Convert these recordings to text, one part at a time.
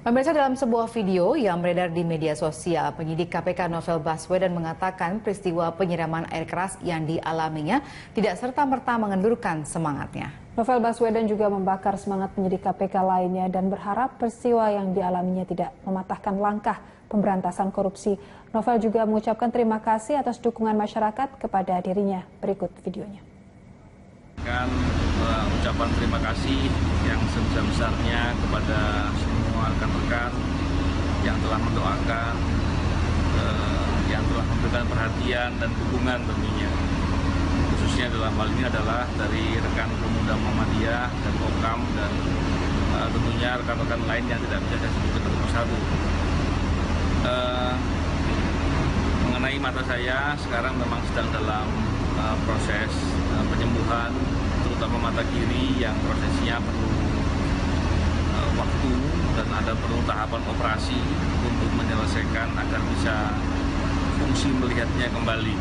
Pemirsa, dalam sebuah video yang beredar di media sosial, penyidik KPK Novel Baswedan mengatakan peristiwa penyiraman air keras yang dialaminya tidak serta-merta mengendurkan semangatnya. Novel Baswedan juga membakar semangat penyidik KPK lainnya dan berharap peristiwa yang dialaminya tidak mematahkan langkah pemberantasan korupsi. Novel juga mengucapkan terima kasih atas dukungan masyarakat kepada dirinya. Berikut videonya. Ucapan terima kasih yang sebesar-besarnya kepada semua rekan-rekan yang telah mendoakan, yang telah memberikan perhatian dan dukungan tentunya. Khususnya dalam hal ini adalah dari rekan pemuda Muhammadiyah dan Kokam dan tentunya rekan-rekan lain yang tidak bisa saya sebutkan satu persatu. Mengenai mata saya, sekarang memang sedang dalam proses penyembuhan, terutama mata kiri yang prosesnya perlu waktu dan ada perlu tahapan operasi untuk menyelesaikan agar bisa fungsi melihatnya kembali.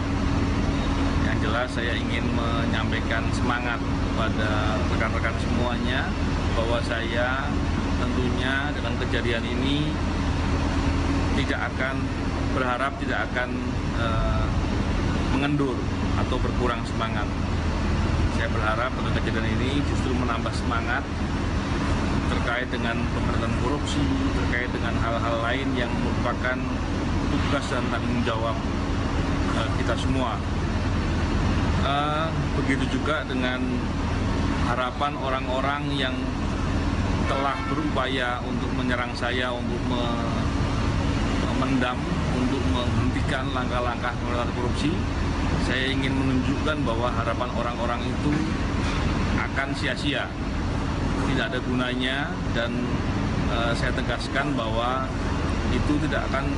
Yang jelas saya ingin menyampaikan semangat kepada rekan-rekan semuanya bahwa saya tentunya dengan kejadian ini tidak akan berharap tidak akan mengendur atau berkurang semangat. Saya berharap dengan kejadian ini justru menambah semangat terkait dengan pemberantasan korupsi, terkait dengan hal-hal lain yang merupakan tugas dan tanggung jawab kita semua. Begitu juga dengan harapan orang-orang yang telah berupaya untuk menyerang saya, untuk memendam, untuk menghentikan langkah-langkah pemberantasan korupsi. Saya ingin menunjukkan bahwa harapan orang-orang itu akan sia-sia, tidak ada gunanya, dan saya tegaskan bahwa itu tidak akan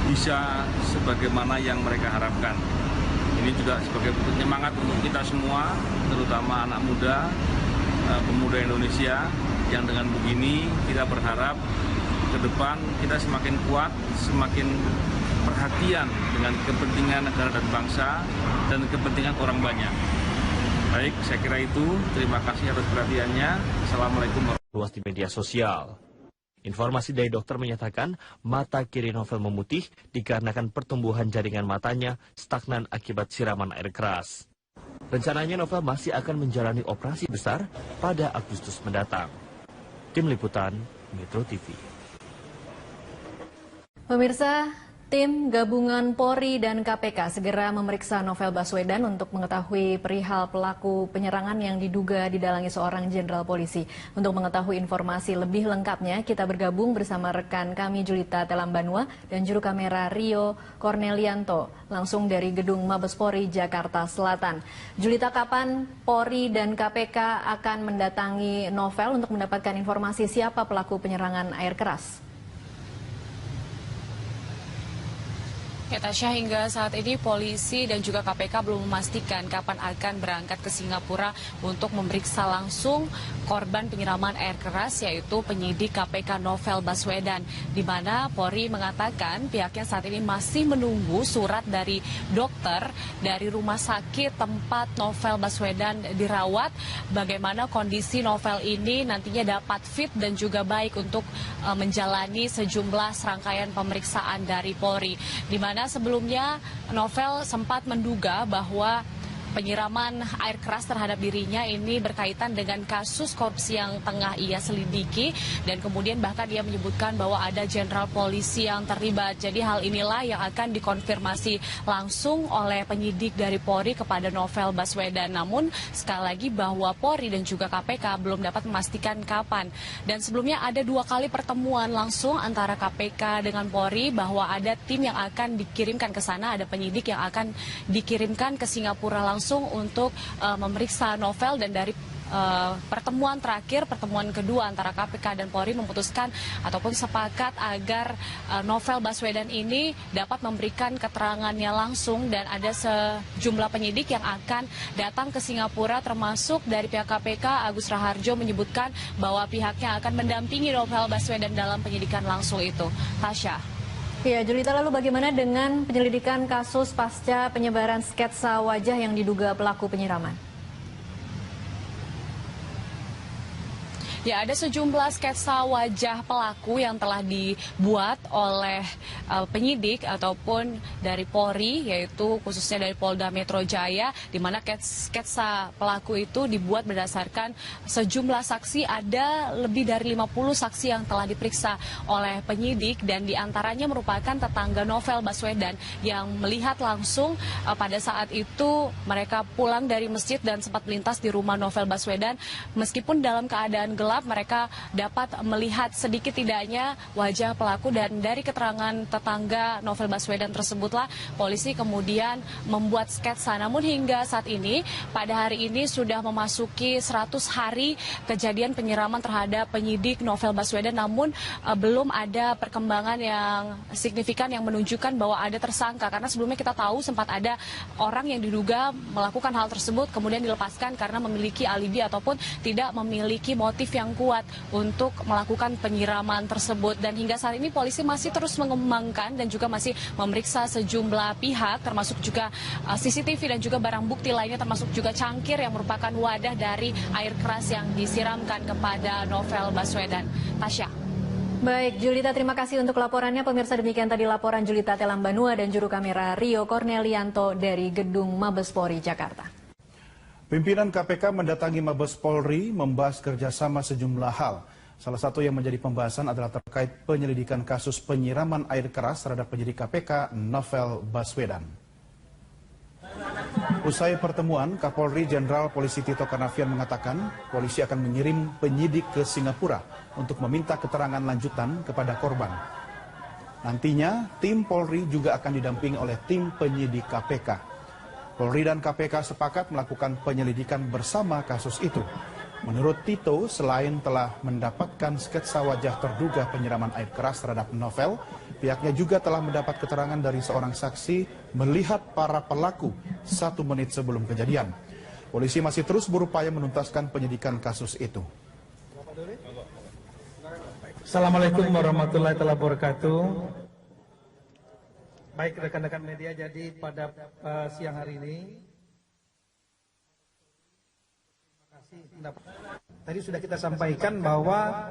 bisa sebagaimana yang mereka harapkan. Ini juga sebagai penyemangat untuk kita semua, terutama anak muda, pemuda Indonesia, yang dengan begini kita berharap ke depan kita semakin kuat, semakin perhatian dengan kepentingan negara dan bangsa dan kepentingan orang banyak. Baik, saya kira itu. Terima kasih atas perhatiannya. Assalamualaikum warahmatullahi wabarakatuh. Luas di media sosial. Informasi dari dokter menyatakan mata kiri Novel memutih dikarenakan pertumbuhan jaringan matanya stagnan akibat siraman air keras. Rencananya Novel masih akan menjalani operasi besar pada Agustus mendatang. Tim Liputan, Metro TV. Pemirsa, tim gabungan Polri dan KPK segera memeriksa Novel Baswedan untuk mengetahui perihal pelaku penyerangan yang diduga didalangi seorang jenderal polisi. Untuk mengetahui informasi lebih lengkapnya, kita bergabung bersama rekan kami Julita Telambanua dan juru kamera Rio Cornelianto langsung dari Gedung Mabes Polri Jakarta Selatan. Julita, kapan Polri dan KPK akan mendatangi Novel untuk mendapatkan informasi siapa pelaku penyerangan air keras? Ya, Tasya, hingga saat ini polisi dan juga KPK belum memastikan kapan akan berangkat ke Singapura untuk memeriksa langsung korban penyiraman air keras, yaitu penyidik KPK Novel Baswedan, di mana Polri mengatakan pihaknya saat ini masih menunggu surat dari dokter dari rumah sakit tempat Novel Baswedan dirawat, bagaimana kondisi Novel ini nantinya dapat fit dan juga baik untuk menjalani sejumlah serangkaian pemeriksaan dari Polri, di mana sebelumnya Novel sempat menduga bahwa penyiraman air keras terhadap dirinya ini berkaitan dengan kasus korupsi yang tengah ia selidiki, dan kemudian bahkan ia menyebutkan bahwa ada jenderal polisi yang terlibat. Jadi hal inilah yang akan dikonfirmasi langsung oleh penyidik dari Polri kepada Novel Baswedan. Namun sekali lagi bahwa Polri dan juga KPK belum dapat memastikan kapan. Dan sebelumnya ada 2 kali pertemuan langsung antara KPK dengan Polri, bahwa ada tim yang akan dikirimkan ke sana, ada penyidik yang akan dikirimkan ke Singapura langsung untuk memeriksa Novel, dan dari pertemuan terakhir, pertemuan kedua antara KPK dan Polri memutuskan ataupun sepakat agar Novel Baswedan ini dapat memberikan keterangannya langsung, dan ada sejumlah penyidik yang akan datang ke Singapura, termasuk dari pihak KPK. Agus Raharjo menyebutkan bahwa pihaknya akan mendampingi Novel Baswedan dalam penyidikan langsung itu. Tasya. Ya, Julita, lalu bagaimana dengan penyelidikan kasus pasca penyebaran sketsa wajah yang diduga pelaku penyiraman? Ya, ada sejumlah sketsa wajah pelaku yang telah dibuat oleh penyidik ataupun dari Polri, yaitu khususnya dari Polda Metro Jaya, di mana sketsa pelaku itu dibuat berdasarkan sejumlah saksi. Ada lebih dari 50 saksi yang telah diperiksa oleh penyidik, dan diantaranya merupakan tetangga Novel Baswedan yang melihat langsung pada saat itu mereka pulang dari masjid dan sempat melintas di rumah Novel Baswedan. Meskipun dalam keadaan gelap, mereka dapat melihat sedikit tidaknya wajah pelaku, dan dari keterangan tetangga Novel Baswedan tersebutlah polisi kemudian membuat sketsa. Namun hingga saat ini, pada hari ini sudah memasuki 100 hari kejadian penyiraman terhadap penyidik Novel Baswedan, namun belum ada perkembangan yang signifikan yang menunjukkan bahwa ada tersangka, karena sebelumnya kita tahu sempat ada orang yang diduga melakukan hal tersebut kemudian dilepaskan karena memiliki alibi ataupun tidak memiliki motif yang kuat untuk melakukan penyiraman tersebut. Dan hingga saat ini polisi masih terus mengembangkan dan juga masih memeriksa sejumlah pihak, termasuk juga CCTV dan juga barang bukti lainnya, termasuk juga cangkir yang merupakan wadah dari air keras yang disiramkan kepada Novel Baswedan. Tasya. Baik, Julita, terima kasih untuk laporannya. Pemirsa, demikian tadi laporan Julita Telambanua dan juru kamera Rio Cornelianto dari Gedung Mabes Polri, Jakarta. Pimpinan KPK mendatangi Mabes Polri membahas kerjasama sejumlah hal. Salah satu yang menjadi pembahasan adalah terkait penyelidikan kasus penyiraman air keras terhadap penyidik KPK Novel Baswedan. Usai pertemuan, Kapolri Jenderal Polisi Tito Karnavian mengatakan polisi akan mengirim penyidik ke Singapura untuk meminta keterangan lanjutan kepada korban. Nantinya, tim Polri juga akan didampingi oleh tim penyidik KPK. Polri dan KPK sepakat melakukan penyelidikan bersama kasus itu. Menurut Tito, selain telah mendapatkan sketsa wajah terduga penyiraman air keras terhadap Novel, pihaknya juga telah mendapat keterangan dari seorang saksi melihat para pelaku 1 menit sebelum kejadian. Polisi masih terus berupaya menuntaskan penyidikan kasus itu. Assalamualaikum warahmatullahi wabarakatuh. Baik rekan-rekan media, jadi pada siang hari ini tadi sudah kita sampaikan bahwa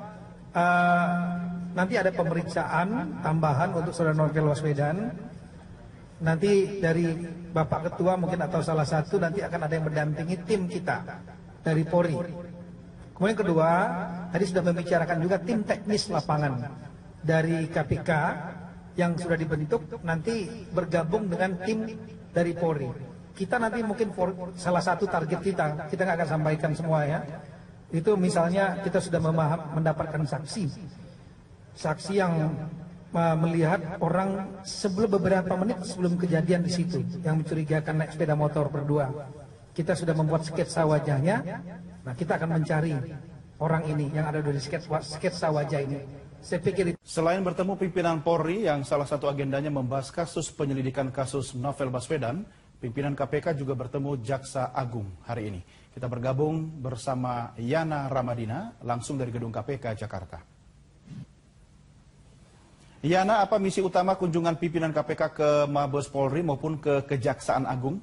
nanti ada pemeriksaan tambahan untuk saudara Novel Baswedan. Nanti dari Bapak Ketua mungkin atau salah satu nanti akan ada yang mendampingi tim kita dari Polri. Kemudian kedua, tadi sudah membicarakan juga tim teknis lapangan dari KPK yang sudah dibentuk nanti bergabung dengan tim dari Polri. Kita nanti mungkin salah satu target kita nggak akan sampaikan semua ya. Itu misalnya kita sudah mendapatkan saksi yang melihat orang beberapa menit sebelum kejadian di situ yang mencurigakan naik sepeda motor berdua. Kita sudah membuat sketsa wajahnya. Nah, kita akan mencari orang ini yang ada di sketsa wajah ini. Saya pikir itu. Selain bertemu pimpinan Polri yang salah satu agendanya membahas kasus penyelidikan kasus Novel Baswedan, pimpinan KPK juga bertemu Jaksa Agung hari ini. Kita bergabung bersama Yana Ramadina langsung dari Gedung KPK Jakarta. Yana, apa misi utama kunjungan pimpinan KPK ke Mabes Polri maupun ke Kejaksaan Agung?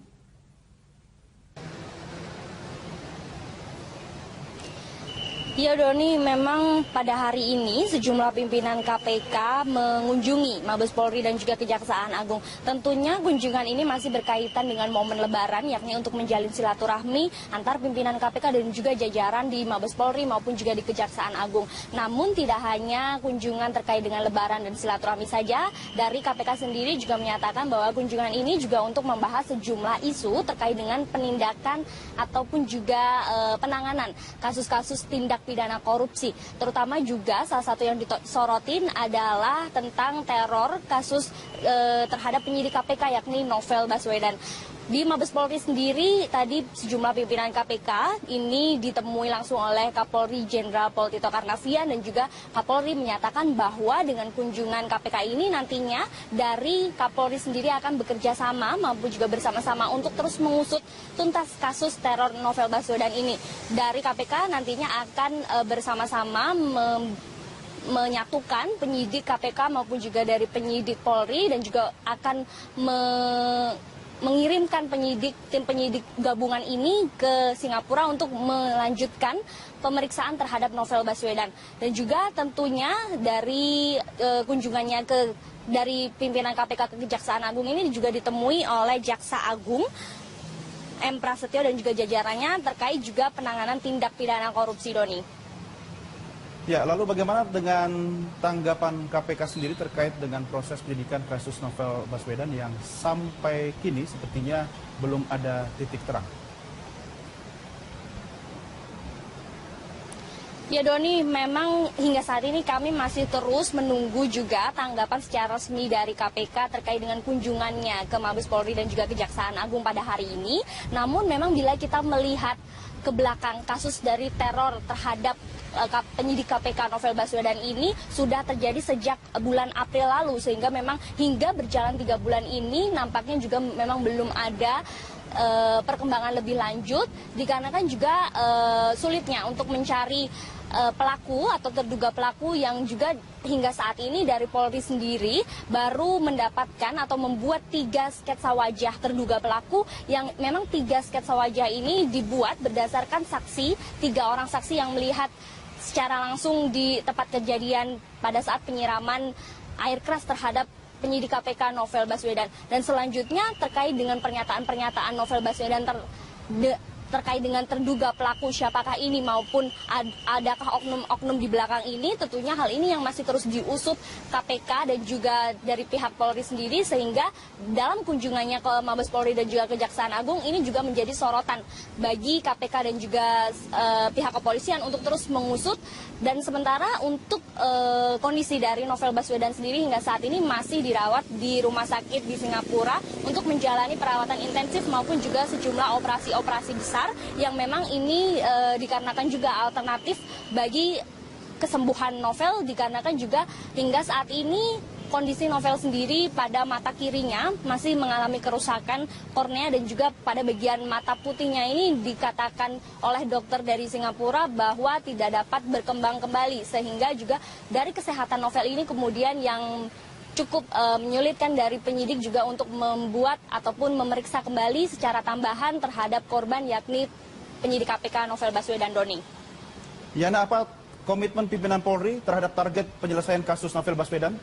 Ya Doni, memang pada hari ini sejumlah pimpinan KPK mengunjungi Mabes Polri dan juga Kejaksaan Agung. Tentunya kunjungan ini masih berkaitan dengan momen Lebaran, yakni untuk menjalin silaturahmi antar pimpinan KPK dan juga jajaran di Mabes Polri maupun juga di Kejaksaan Agung. Namun tidak hanya kunjungan terkait dengan Lebaran dan silaturahmi saja, dari KPK sendiri juga menyatakan bahwa kunjungan ini juga untuk membahas sejumlah isu terkait dengan penindakan ataupun juga penanganan kasus-kasus tindak pidana korupsi. Terutama juga salah satu yang disorotin adalah tentang teror kasus terhadap penyidik KPK yakni Novel Baswedan. Di Mabes Polri sendiri tadi sejumlah pimpinan KPK ini ditemui langsung oleh Kapolri Jenderal Pol Tito Karnavian dan juga Kapolri menyatakan bahwa dengan kunjungan KPK ini nantinya dari Kapolri sendiri akan bekerja sama maupun juga bersama-sama untuk terus mengusut tuntas kasus teror Novel Baswedan ini. Dari KPK nantinya akan bersama-sama menyatukan penyidik KPK maupun juga dari penyidik Polri dan juga akan mengirimkan tim penyidik gabungan ini ke Singapura untuk melanjutkan pemeriksaan terhadap Novel Baswedan. Dan juga tentunya dari kunjungannya dari pimpinan KPK ke Kejaksaan Agung ini juga ditemui oleh Jaksa Agung M. Prasetyo dan juga jajarannya terkait juga penanganan tindak pidana korupsi, Doni. Ya, lalu bagaimana dengan tanggapan KPK sendiri terkait dengan proses penyidikan kasus Novel Baswedan yang sampai kini sepertinya belum ada titik terang? Ya Doni, memang hingga saat ini kami masih terus menunggu juga tanggapan secara resmi dari KPK terkait dengan kunjungannya ke Mabes Polri dan juga Kejaksaan Agung pada hari ini. Namun memang bila kita melihat ke belakang kasus dari teror terhadap penyidik KPK Novel Baswedan ini sudah terjadi sejak bulan April lalu, sehingga memang hingga berjalan 3 bulan ini nampaknya juga memang belum ada perkembangan lebih lanjut, dikarenakan juga sulitnya untuk mencari pelaku atau terduga pelaku yang juga hingga saat ini dari Polri sendiri baru mendapatkan atau membuat 3 sketsa wajah terduga pelaku, yang memang 3 sketsa wajah ini dibuat berdasarkan saksi, 3 orang saksi yang melihat secara langsung di tempat kejadian pada saat penyiraman air keras terhadap penyidik KPK Novel Baswedan. Dan selanjutnya terkait dengan pernyataan-pernyataan Novel Baswedan terkait dengan terduga pelaku siapakah ini maupun adakah oknum-oknum di belakang ini, tentunya hal ini yang masih terus diusut KPK dan juga dari pihak Polri sendiri, sehingga dalam kunjungannya ke Mabes Polri dan juga Kejaksaan Agung ini juga menjadi sorotan bagi KPK dan juga pihak kepolisian untuk terus mengusut. Dan sementara untuk kondisi dari Novel Baswedan sendiri hingga saat ini masih dirawat di rumah sakit di Singapura untuk menjalani perawatan intensif maupun juga sejumlah operasi-operasi besar yang memang ini dikarenakan juga alternatif bagi kesembuhan Novel, dikarenakan juga hingga saat ini kondisi Novel sendiri pada mata kirinya masih mengalami kerusakan kornea dan juga pada bagian mata putihnya ini dikatakan oleh dokter dari Singapura bahwa tidak dapat berkembang kembali, sehingga juga dari kesehatan Novel ini kemudian yang cukup menyulitkan dari penyidik juga untuk membuat ataupun memeriksa kembali secara tambahan terhadap korban, yakni penyidik KPK Novel Baswedan, Doni. Yana, apa komitmen pimpinan Polri terhadap target penyelesaian kasus Novel Baswedan?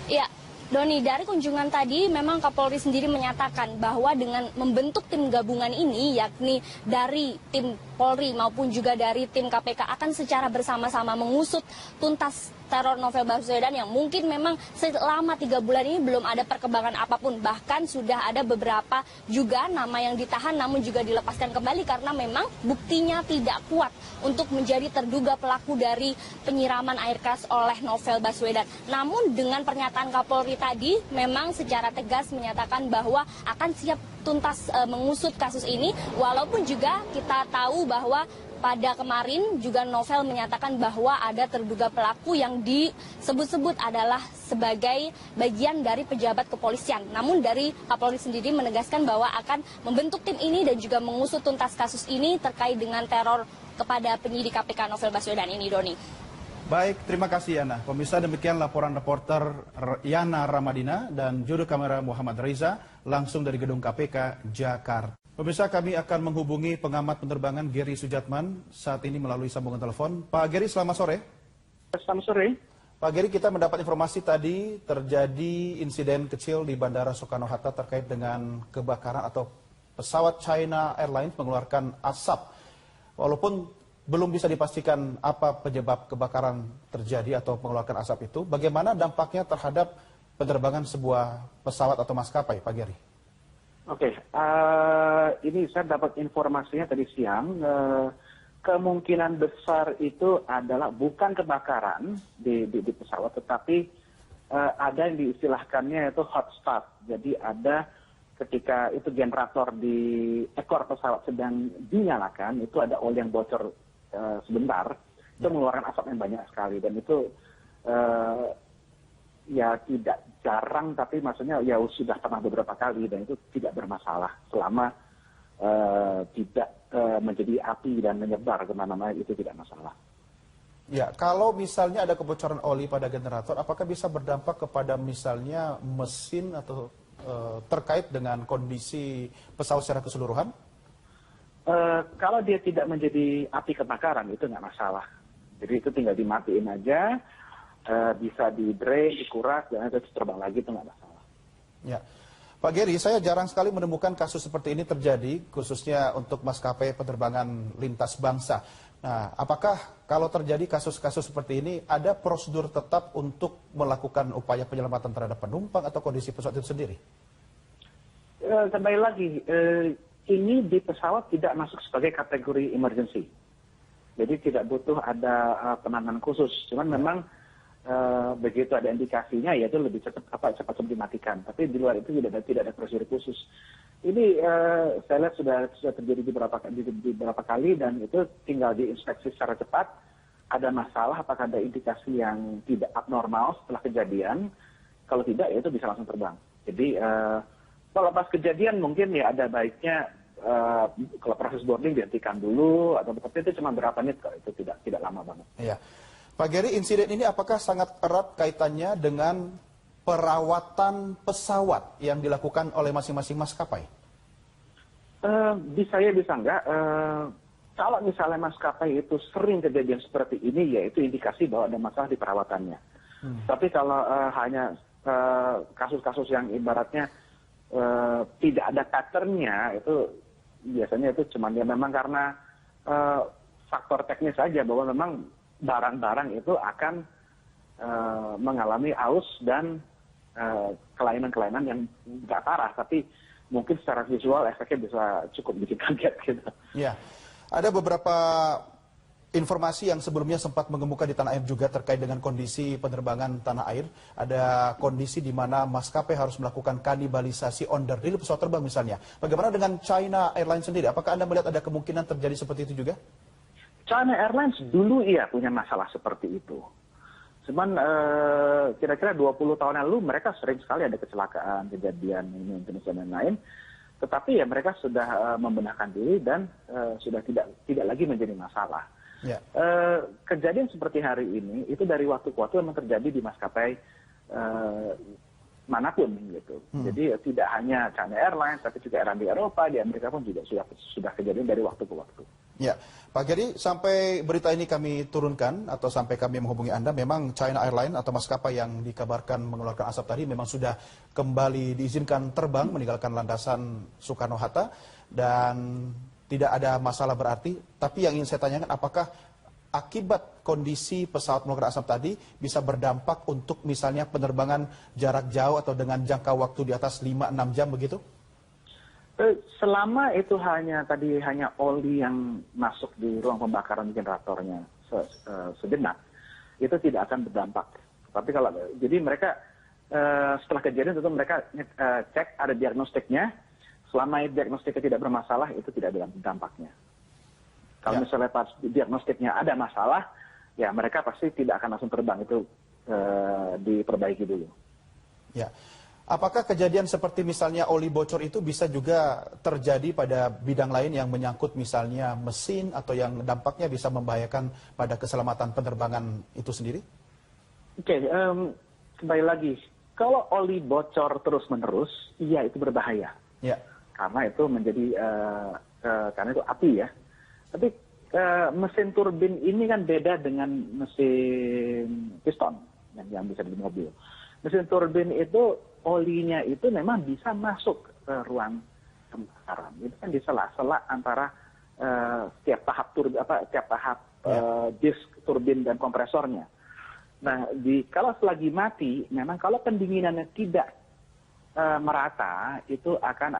Ya, Doni, dari kunjungan tadi memang Kapolri sendiri menyatakan bahwa dengan membentuk tim gabungan ini, yakni dari tim Polri maupun juga dari tim KPK akan secara bersama-sama mengusut tuntas teror Novel Baswedan yang mungkin memang selama 3 bulan ini belum ada perkembangan apapun. Bahkan sudah ada beberapa juga nama yang ditahan namun juga dilepaskan kembali karena memang buktinya tidak kuat untuk menjadi terduga pelaku dari penyiraman air keras oleh Novel Baswedan. Namun dengan pernyataan Kapolri tadi memang secara tegas menyatakan bahwa akan siap tuntas mengusut kasus ini, walaupun juga kita tahu bahwa pada kemarin juga Novel menyatakan bahwa ada terduga pelaku yang disebut-sebut adalah sebagai bagian dari pejabat kepolisian. Namun dari Kapolri sendiri menegaskan bahwa akan membentuk tim ini dan juga mengusut tuntas kasus ini terkait dengan teror kepada penyidik KPK Novel Baswedan ini, Doni. Baik, terima kasih Yana. Pemirsa, demikian laporan reporter Yana Ramadina dan juru kamera Muhammad Reza langsung dari gedung KPK Jakarta. Pemirsa, kami akan menghubungi pengamat penerbangan Gary Sujatman saat ini melalui sambungan telepon. Pak Gary, selamat sore. Selamat sore. Pak Gary, kita mendapat informasi tadi terjadi insiden kecil di Bandara Soekarno-Hatta terkait dengan kebakaran atau pesawat China Airlines mengeluarkan asap. Walaupun belum bisa dipastikan apa penyebab kebakaran terjadi atau mengeluarkan asap itu, bagaimana dampaknya terhadap penerbangan sebuah pesawat atau maskapai, Pak Gary? Oke, ini saya dapat informasinya tadi siang. Kemungkinan besar itu adalah bukan kebakaran di pesawat, tetapi ada yang diistilahkannya itu hot start. Jadi ada ketika itu generator di ekor pesawat sedang dinyalakan, itu ada oli yang bocor sebentar, itu mengeluarkan asap yang banyak sekali, dan itu ya tidak jarang, tapi maksudnya ya sudah pernah beberapa kali dan itu tidak bermasalah selama tidak menjadi api dan menyebar kemana-mana, itu tidak masalah. Ya, kalau misalnya ada kebocoran oli pada generator, apakah bisa berdampak kepada misalnya mesin atau terkait dengan kondisi pesawat secara keseluruhan? Kalau dia tidak menjadi api kebakaran itu nggak masalah. Jadi itu tinggal dimatiin aja, bisa di-drain, dikuras, dan itu terbang lagi itu nggak masalah. Ya. Pak Geri, saya jarang sekali menemukan kasus seperti ini terjadi, khususnya untuk maskapai penerbangan lintas bangsa. Nah, apakah kalau terjadi kasus-kasus seperti ini, ada prosedur tetap untuk melakukan upaya penyelamatan terhadap penumpang atau kondisi pesawat itu sendiri? Kembali lagi, ini di pesawat tidak masuk sebagai kategori emergency. Jadi tidak butuh ada penanganan khusus. Cuman memang begitu ada indikasinya, yaitu lebih cepat dimatikan. Tapi di luar itu tidak ada prosedur khusus. Ini saya lihat sudah terjadi di beberapa kali dan itu tinggal diinspeksi secara cepat. Ada masalah, apakah ada indikasi yang tidak abnormal setelah kejadian? Kalau tidak, ya itu bisa langsung terbang. Jadi kalau pas kejadian mungkin ya ada baiknya kalau proses boarding dihentikan dulu atau tapi itu cuma berapa menit, kalau itu tidak lama banget. Iya. Pak Geri, insiden ini apakah sangat erat kaitannya dengan perawatan pesawat yang dilakukan oleh masing-masing maskapai? Bisa ya, bisa enggak. Kalau misalnya maskapai itu sering kejadian seperti ini, ya itu indikasi bahwa ada masalah di perawatannya. Tapi kalau hanya kasus-kasus yang ibaratnya tidak ada patternnya, itu biasanya itu cuma ya memang karena faktor teknis saja, bahwa memang barang-barang itu akan mengalami aus dan kelainan-kelainan yang nggak parah, tapi mungkin secara visual efeknya bisa cukup bikin kaget gitu. Ya, ada beberapa informasi yang sebelumnya sempat mengemuka di tanah air juga terkait dengan kondisi penerbangan tanah air. Ada kondisi di mana maskapai harus melakukan kanibalisasi on the real pesawat terbang misalnya. Bagaimana dengan China Airlines sendiri? Apakah Anda melihat ada kemungkinan terjadi seperti itu juga? China Airlines dulu iya punya masalah seperti itu. Cuman kira-kira 20 tahun lalu mereka sering sekali ada kecelakaan, kejadian ini Indonesia dan lain. Tetapi ya mereka sudah membenahkan diri dan sudah tidak lagi menjadi masalah. Ya. Kejadian seperti hari ini itu dari waktu ke waktu memang terjadi di maskapai manapun gitu. Jadi tidak hanya China Airlines tapi juga airline di Eropa, di Amerika pun juga sudah kejadian dari waktu ke waktu. Ya, Pak Geri, sampai berita ini kami turunkan atau sampai kami menghubungi Anda, memang China Airlines atau maskapai yang dikabarkan mengeluarkan asap tadi memang sudah kembali diizinkan terbang meninggalkan landasan Soekarno-Hatta dan tidak ada masalah berarti. Tapi yang ingin saya tanyakan, apakah akibat kondisi pesawat mengeluarkan asap tadi bisa berdampak untuk misalnya penerbangan jarak jauh atau dengan jangka waktu di atas 5-6 jam begitu? Selama itu hanya oli yang masuk di ruang pembakaran generatornya sejenak, itu tidak akan berdampak. Tapi kalau jadi mereka setelah kejadian tentu mereka cek ada diagnostiknya. Selama diagnostiknya tidak bermasalah, itu tidak ada dampaknya. Kalau misalnya pas diagnostiknya ada masalah, ya mereka pasti tidak akan langsung terbang, itu diperbaiki dulu. Ya. Apakah kejadian seperti misalnya oli bocor itu bisa juga terjadi pada bidang lain yang menyangkut misalnya mesin atau yang dampaknya bisa membahayakan pada keselamatan penerbangan itu sendiri? Oke, kembali lagi. Kalau oli bocor terus-menerus, iya itu berbahaya. Ya. Karena itu menjadi, karena itu api ya. Tapi mesin turbin ini kan beda dengan mesin piston yang bisa di mobil. Mesin turbin itu olinya itu memang bisa masuk ke ruang pembakaran. Itu kan di sela-sela antara setiap tahap disk turbin dan kompresornya. Nah, kalau selagi mati, memang kalau pendinginannya tidak merata, itu akan